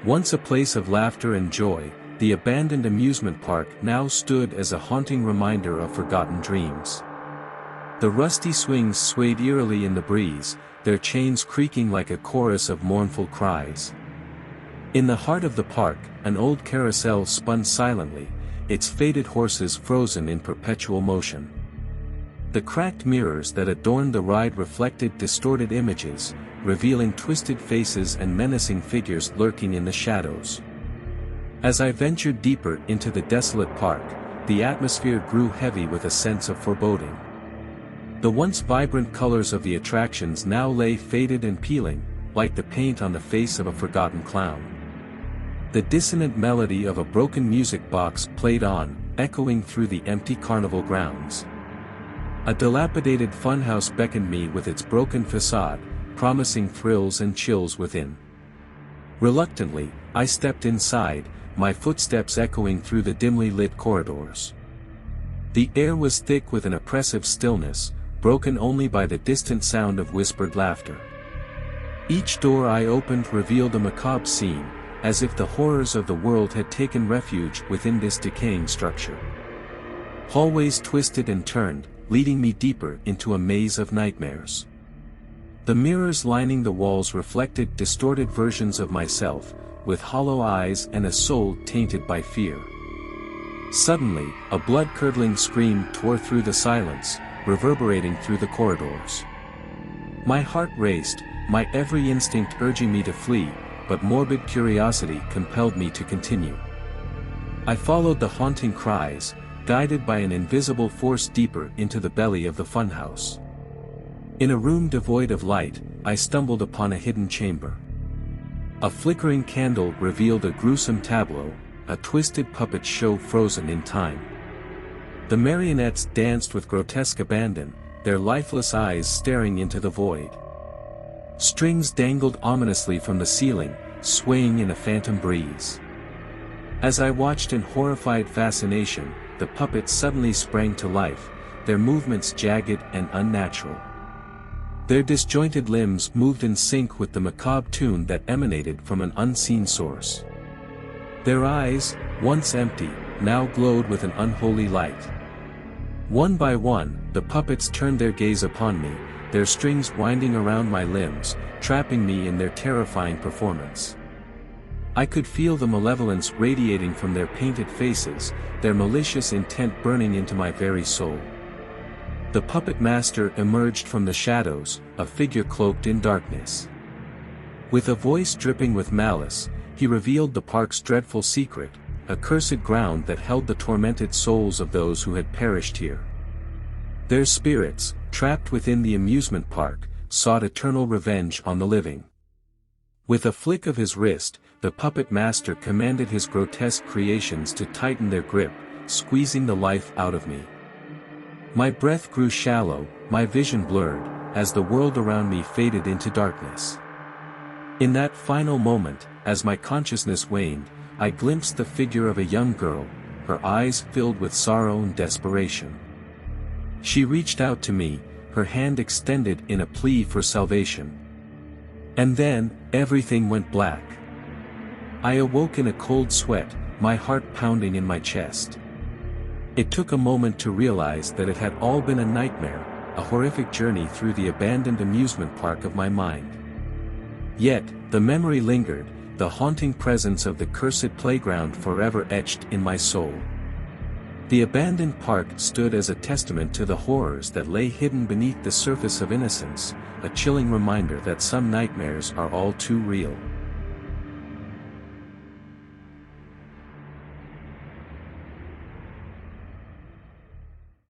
Once a place of laughter and joy, the abandoned amusement park now stood as a haunting reminder of forgotten dreams. The rusty swings swayed eerily in the breeze, their chains creaking like a chorus of mournful cries. In the heart of the park, an old carousel spun silently, its faded horses frozen in perpetual motion. The cracked mirrors that adorned the ride reflected distorted images, revealing twisted faces and menacing figures lurking in the shadows. As I ventured deeper into the desolate park, the atmosphere grew heavy with a sense of foreboding. The once vibrant colors of the attractions now lay faded and peeling, like the paint on the face of a forgotten clown. The dissonant melody of a broken music box played on, echoing through the empty carnival grounds. A dilapidated funhouse beckoned me with its broken facade, promising thrills and chills within. Reluctantly, I stepped inside, my footsteps echoing through the dimly lit corridors. The air was thick with an oppressive stillness, broken only by the distant sound of whispered laughter. Each door I opened revealed a macabre scene, as if the horrors of the world had taken refuge within this decaying structure. Hallways twisted and turned, leading me deeper into a maze of nightmares. The mirrors lining the walls reflected distorted versions of myself, with hollow eyes and a soul tainted by fear. Suddenly, a blood-curdling scream tore through the silence, reverberating through the corridors. My heart raced, my every instinct urging me to flee, but morbid curiosity compelled me to continue. I followed the haunting cries, guided by an invisible force deeper into the belly of the funhouse. In a room devoid of light, I stumbled upon a hidden chamber. A flickering candle revealed a gruesome tableau, a twisted puppet show frozen in time. The marionettes danced with grotesque abandon, their lifeless eyes staring into the void. Strings dangled ominously from the ceiling, swaying in a phantom breeze. As I watched in horrified fascination, the puppets suddenly sprang to life, their movements jagged and unnatural. Their disjointed limbs moved in sync with the macabre tune that emanated from an unseen source. Their eyes, once empty, now glowed with an unholy light. One by one, the puppets turned their gaze upon me, their strings winding around my limbs, trapping me in their terrifying performance. I could feel the malevolence radiating from their painted faces, their malicious intent burning into my very soul. The puppet master emerged from the shadows, a figure cloaked in darkness. With a voice dripping with malice, he revealed the park's dreadful secret, a cursed ground that held the tormented souls of those who had perished here. Their spirits, trapped within the amusement park, sought eternal revenge on the living. With a flick of his wrist, the puppet master commanded his grotesque creations to tighten their grip, squeezing the life out of me. My breath grew shallow, my vision blurred, as the world around me faded into darkness. In that final moment, as my consciousness waned, I glimpsed the figure of a young girl, her eyes filled with sorrow and desperation. She reached out to me, her hand extended in a plea for salvation. And then, everything went black. I awoke in a cold sweat, my heart pounding in my chest. It took a moment to realize that it had all been a nightmare, a horrific journey through the abandoned amusement park of my mind. Yet, the memory lingered, the haunting presence of the cursed playground forever etched in my soul. The abandoned park stood as a testament to the horrors that lay hidden beneath the surface of innocence, a chilling reminder that some nightmares are all too real.